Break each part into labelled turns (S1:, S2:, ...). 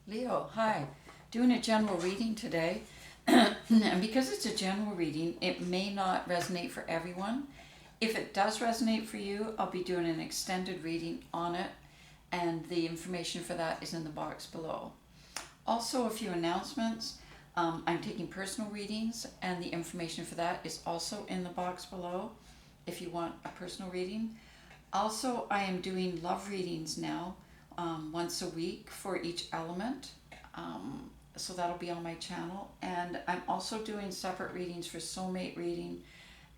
S1: Leo, hi. Doing a general reading today. And because it's a general reading, it may not resonate for everyone. If it does resonate for you, I'll be doing an extended reading on it, and the information for that is in the box below. Also, a few announcements. I'm taking personal readings, and the information for that is also in the box below if you want a personal reading. Also, I am doing love readings now, once a week for each element. So that'll be on my channel. And I'm also doing separate readings for soulmate reading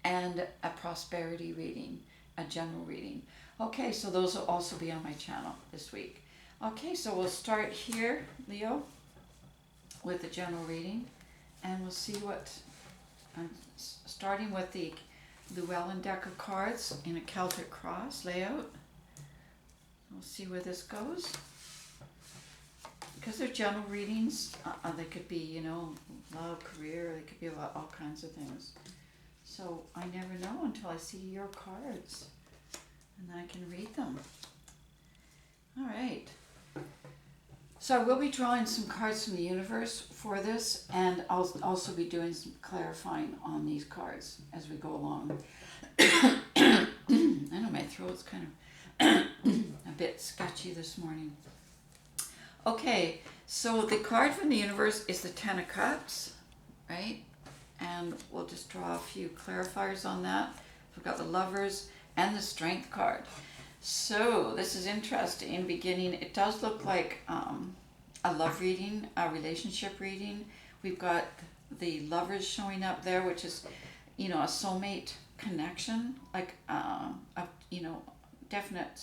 S1: and a prosperity reading, a general reading. Okay, so those will also be on my channel this week. Okay, so we'll start here, Leo, with the general reading, and we'll see what I'm starting with the Llewellyn deck of cards in a Celtic cross layout. We'll see where this goes. Because they're general readings, they could be, love, career, they could be about all kinds of things. So I never know until I see your cards, and then I can read them. All right. So I will be drawing some cards from the universe for this, and I'll also be doing some clarifying on these cards as we go along. I know my throat's kind of a bit sketchy this morning. Okay, so the card from the universe is the Ten of Cups, right? And we'll just draw a few clarifiers on that. We've got the Lovers and the Strength card. So this is interesting. In the beginning, it does look like a love reading, a relationship reading. We've got the Lovers showing up there, which is, a soulmate connection, like a definite,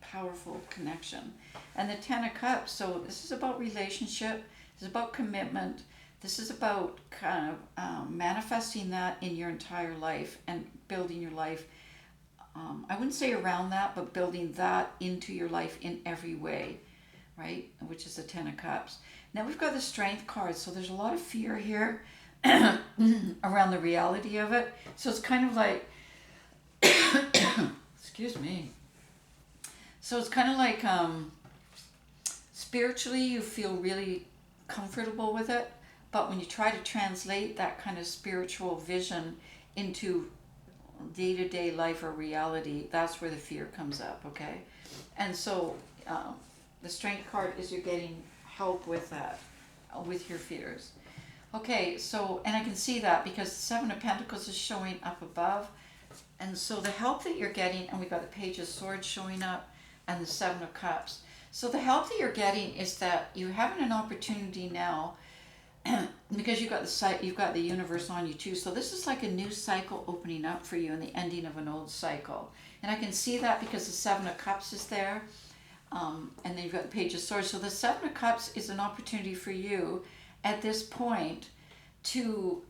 S1: powerful connection. And the Ten of Cups, so this is about relationship, this is about commitment, this is about kind of manifesting that in your entire life and building your life. I wouldn't say around that, but building that into your life in every way, right? Which is the Ten of Cups. Now we've got the Strength card, so there's a lot of fear here around the reality of it. So it's kind of like, excuse me. So it's kind of like spiritually you feel really comfortable with it, but when you try to translate that kind of spiritual vision into day-to-day life or reality, that's where the fear comes up, okay? And so the Strength card is you're getting help with that, with your fears. Okay, so, and I can see that because the Seven of Pentacles is showing up above, and so the help that you're getting, and we've got the Page of Swords showing up, and the Seven of Cups. So the help that you're getting is that you're having an opportunity now, because you've got the universe on you too. So this is like a new cycle opening up for you and the ending of an old cycle. And I can see that because the Seven of Cups is there, and then you've got the Page of Swords. So the Seven of Cups is an opportunity for you at this point to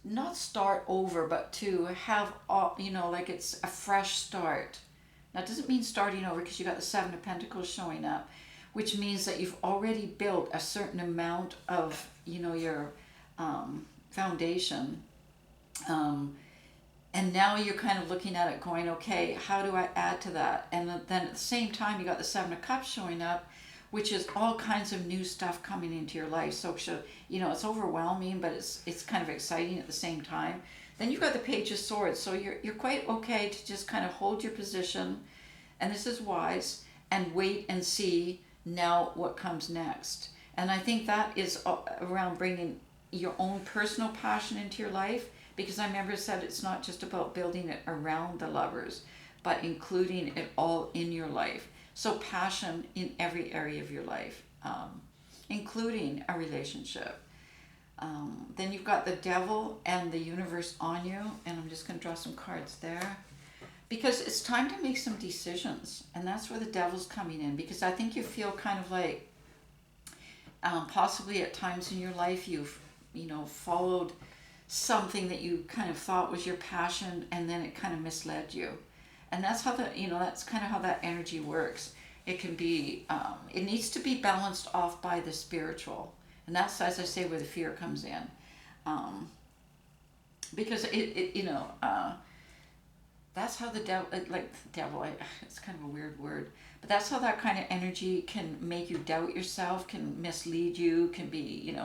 S1: not start over, but to have all, like it's a fresh start. That doesn't mean starting over because you got the Seven of Pentacles showing up, which means that you've already built a certain amount of, your foundation. And now you're kind of looking at it going, okay, how do I add to that? And then at the same time, you got the Seven of Cups showing up, which is all kinds of new stuff coming into your life. So, it's overwhelming, but it's kind of exciting at the same time. Then you've got the Page of Swords, so you're quite okay to just kind of hold your position, and this is wise, and wait and see now what comes next. And I think that is around bringing your own personal passion into your life, because I remember said it's not just about building it around the Lovers, but including it all in your life. So passion in every area of your life, including a relationship. Then you've got the Devil and the universe on you, and I'm just going to draw some cards there because it's time to make some decisions, and that's where the Devil's coming in, because I think you feel kind of like possibly at times in your life you've followed something that you kind of thought was your passion, and then it kind of misled you, and that's how that's kind of how that energy works. It can be it needs to be balanced off by the spiritual. And that's, as I say, where the fear comes in. Because that's how the devil, like the devil, it's kind of a weird word, but that's how that kind of energy can make you doubt yourself, can mislead you, can be,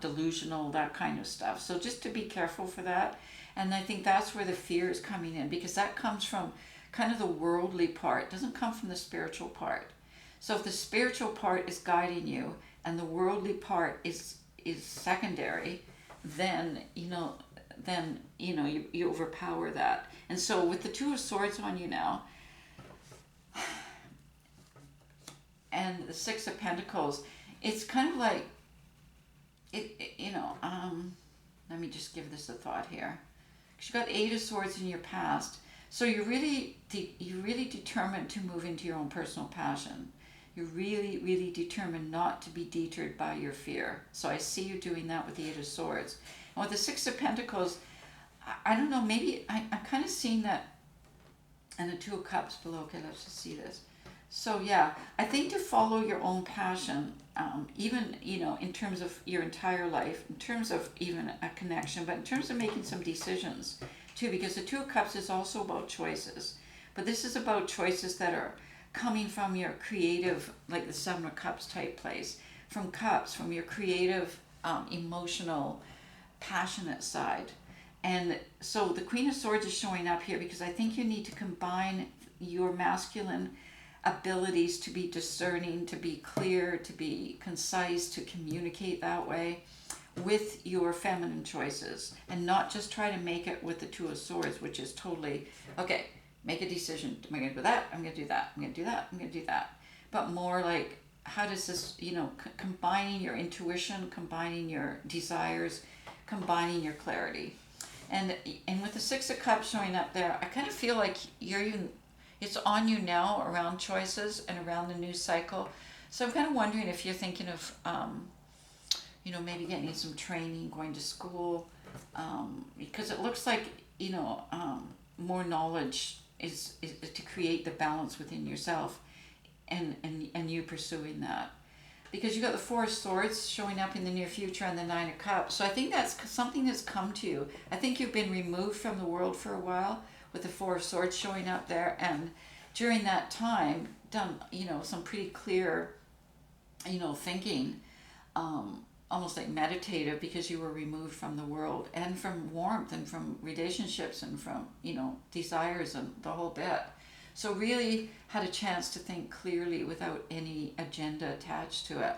S1: delusional, that kind of stuff. So just to be careful for that. And I think that's where the fear is coming in, because that comes from kind of the worldly part, it doesn't come from the spiritual part. So if the spiritual part is guiding you and the worldly part is secondary, then you overpower that. And so with the Two of Swords on you now and the Six of Pentacles, it's kind of like let me just give this a thought here, because you got Eight of Swords in your past. So you're really determined to move into your own personal passion. You're really, really determined not to be deterred by your fear. So I see you doing that with the Eight of Swords. And with the Six of Pentacles, I don't know, maybe I'm kind of seeing that, and the Two of Cups below. Okay, let's just see this. So yeah, I think to follow your own passion, even, in terms of your entire life, in terms of even a connection, but in terms of making some decisions too, because the Two of Cups is also about choices. But this is about choices that are coming from your creative, like the Seven of Cups type place, from Cups, from your creative, emotional, passionate side. And so the Queen of Swords is showing up here because I think you need to combine your masculine abilities to be discerning, to be clear, to be concise, to communicate that way, with your feminine choices, and not just try to make it with the Two of Swords, which is totally, okay, make a decision. Am I going to do that? I'm going to do that. I'm going to do that. I'm going to do that. But more like, how does this, combining your intuition, combining your desires, combining your clarity. And with the Six of Cups showing up there, I kind of feel like it's on you now around choices and around the new cycle. So I'm kind of wondering if you're thinking of, maybe getting some training, going to school, because it looks like, more knowledge is to create the balance within yourself, and you pursuing that. Because you got the Four of Swords showing up in the near future and the Nine of Cups. So I think that's something that's come to you. I think you've been removed from the world for a while with the Four of Swords showing up there. And during that time, done, some pretty clear, thinking, almost like meditative, because you were removed from the world and from warmth and from relationships and from, desires and the whole bit. So really had a chance to think clearly without any agenda attached to it.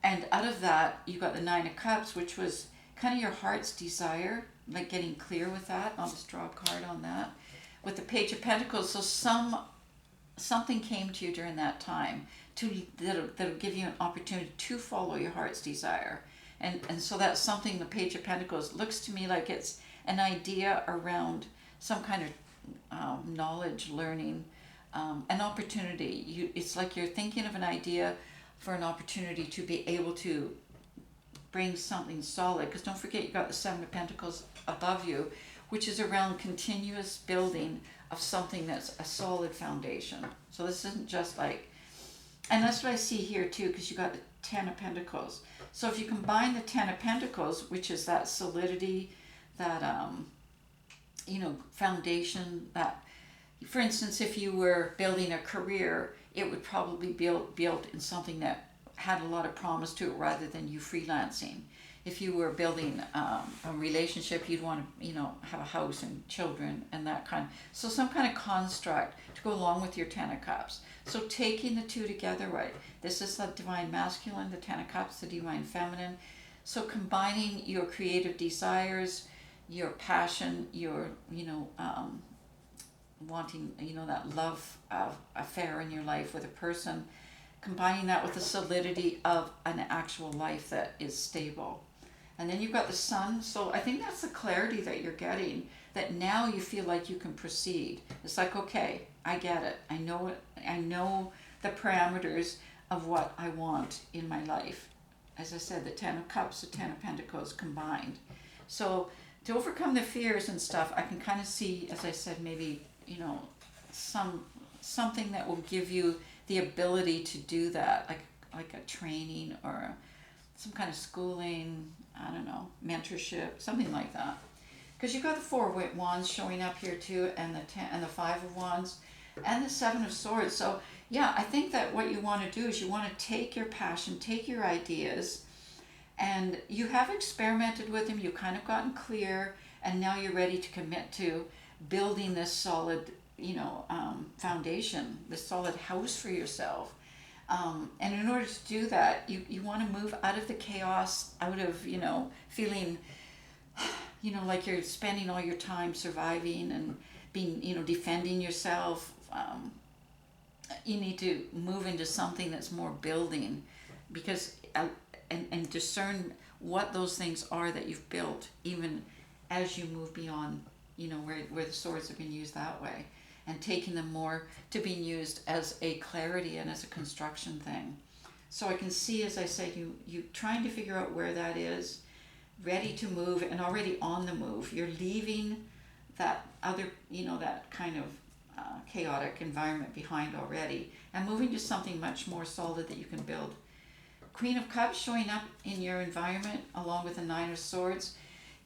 S1: And out of that, you got the Nine of Cups, which was kind of your heart's desire, like getting clear with that. I'll just draw a card on that. With the Page of Pentacles, so something came to you during that time that'll give you an opportunity to follow your heart's desire. And so that's something, the Page of Pentacles looks to me like it's an idea around some kind of knowledge, learning, an opportunity. It's like you're thinking of an idea for an opportunity to be able to bring something solid. Because don't forget, you got the Seven of Pentacles above you, which is around continuous building of something that's a solid foundation. So this isn't just like, and that's what I see here too, because you got the Ten of Pentacles. So if you combine the Ten of Pentacles, which is that solidity, that foundation, that, for instance, if you were building a career, it would probably be built in something that had a lot of promise to it rather than you freelancing. If you were building a relationship, you'd want to, have a house and children and that kind. So some kind of construct to go along with your Ten of Cups. So taking the two together, right? This is the divine masculine, the Ten of Cups, the divine feminine. So combining your creative desires, your passion, your, wanting, that love affair in your life with a person, combining that with the solidity of an actual life that is stable. And then you've got the Sun. So I think that's the clarity that you're getting, that now you feel like you can proceed. It's like, okay, I get it. I know it. I know the parameters of what I want in my life. As I said, the Ten of Cups, the Ten of Pentacles combined. So to overcome the fears and stuff, I can kind of see, as I said, maybe, something that will give you the ability to do that, like a training or some kind of schooling, I don't know, mentorship, something like that. because you've got the Four of Wands showing up here too, and the ten, and the Five of Wands, and the Seven of Swords. So yeah, I think that what you want to do is you want to take your passion, take your ideas, and you have experimented with them. You've kind of gotten clear, and now you're ready to commit to building this solid, foundation, this solid house for yourself. And in order to do that, you want to move out of the chaos, out of, feeling, like you're spending all your time surviving and being, defending yourself. You need to move into something that's more building, because, and discern what those things are that you've built, even as you move beyond, where the swords have been used that way, and taking them more to being used as a clarity and as a construction thing. So I can see, as I said, you trying to figure out where that is, ready to move and already on the move. You're leaving that other, that kind of chaotic environment behind already, and moving to something much more solid that you can build. Queen of Cups showing up in your environment along with the Nine of Swords.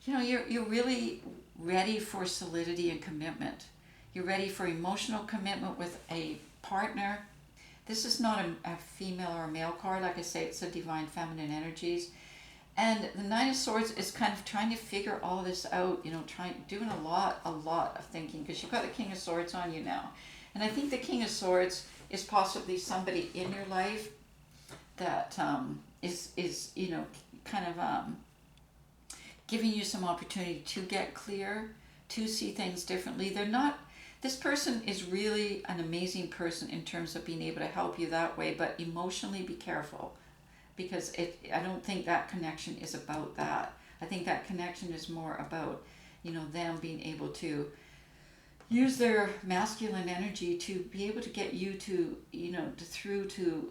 S1: You're really ready for solidity and commitment. You're ready for emotional commitment with a partner. This is not a female or a male card. Like I say, it's a divine feminine energies. And the Nine of Swords is kind of trying to figure all this out, doing a lot of thinking, because you've got the King of Swords on you now. And I think the King of Swords is possibly somebody in your life that is kind of giving you some opportunity to get clear, to see things differently. This person is really an amazing person in terms of being able to help you that way, but emotionally be careful, because I don't think that connection is about that. I think that connection is more about, them being able to use their masculine energy to be able to get you to, through to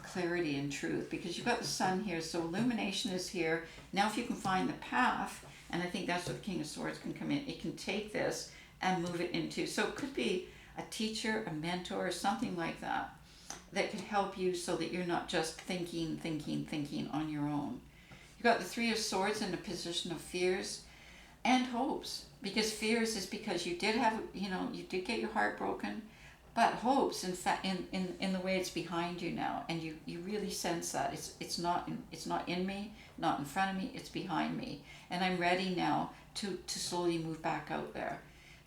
S1: clarity and truth, because you've got the Sun here, so illumination is here. Now if you can find the path, and I think that's what the King of Swords can come in, it can take this and move it into, so it could be a teacher, a mentor, something like that could help you, so that you're not just thinking on your own. You've got the Three of Swords in a position of fears and hopes, because fears is because you did have, you did get your heart broken, but hopes, in fact, in the way it's behind you now, and you really sense that it's not in me, not in front of me, it's behind me, and I'm ready now to slowly move back out there.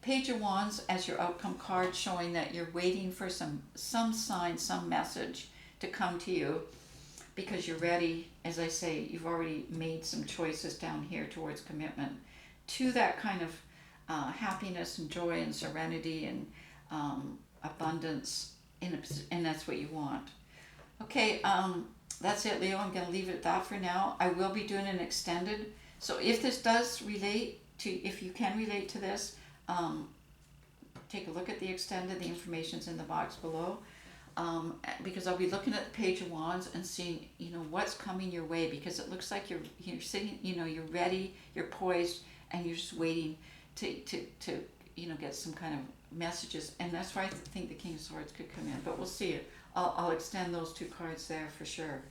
S1: Page of Wands as your outcome card, showing that you're waiting for some sign, some message to come to you, because you're ready. As I say, you've already made some choices down here towards commitment to that kind of happiness and joy and serenity and abundance, and that's what you want. Okay, that's it, Leo. I'm going to leave it at that for now. I will be doing an extended, so if this does relate to, if you can relate to this, take a look at the extended. The information's in the box below, because I'll be looking at the Page of Wands and seeing, what's coming your way, because it looks like you're sitting, you're ready, you're poised, and you're just waiting to get some kind of messages. And that's why I think the King of Swords could come in, but we'll see it. I'll extend those two cards there for sure.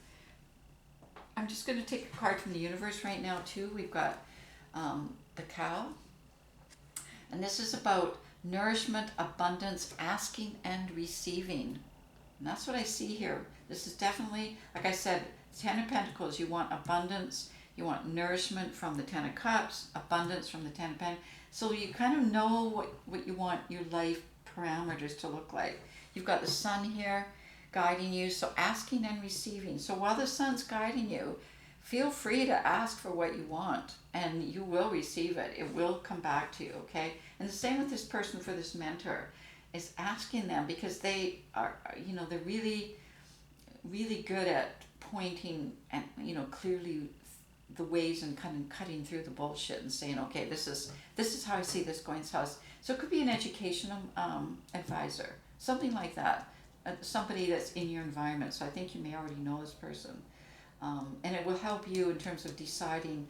S1: I'm just going to take a card from the universe right now too. We've got the Cow. And this is about nourishment, abundance, asking and receiving. And that's what I see here. This is definitely, like I said, Ten of Pentacles. You want abundance, you want nourishment from the Ten of Cups, abundance from the Ten of Pentacles. So you kind of know what you want your life parameters to look like. You've got the Sun here guiding you, so asking and receiving. So while the Sun's guiding you, feel free to ask for what you want, and you will receive it. It will come back to you, okay? And the same with this person, for this mentor, is asking them, because they are, they're really, really good at pointing and, clearly the ways, and kind of cutting through the bullshit and saying, okay, this is how I see this going. So it could be an educational advisor, something like that, somebody that's in your environment. So I think you may already know this person. And it will help you in terms of deciding,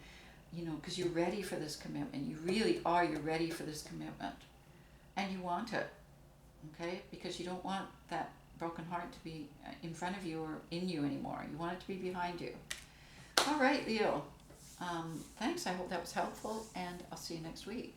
S1: because you're ready for this commitment. You really are. You're ready for this commitment. And you want it, okay? Because you don't want that broken heart to be in front of you or in you anymore. You want it to be behind you. All right, Leo. Thanks, I hope that was helpful, and I'll see you next week.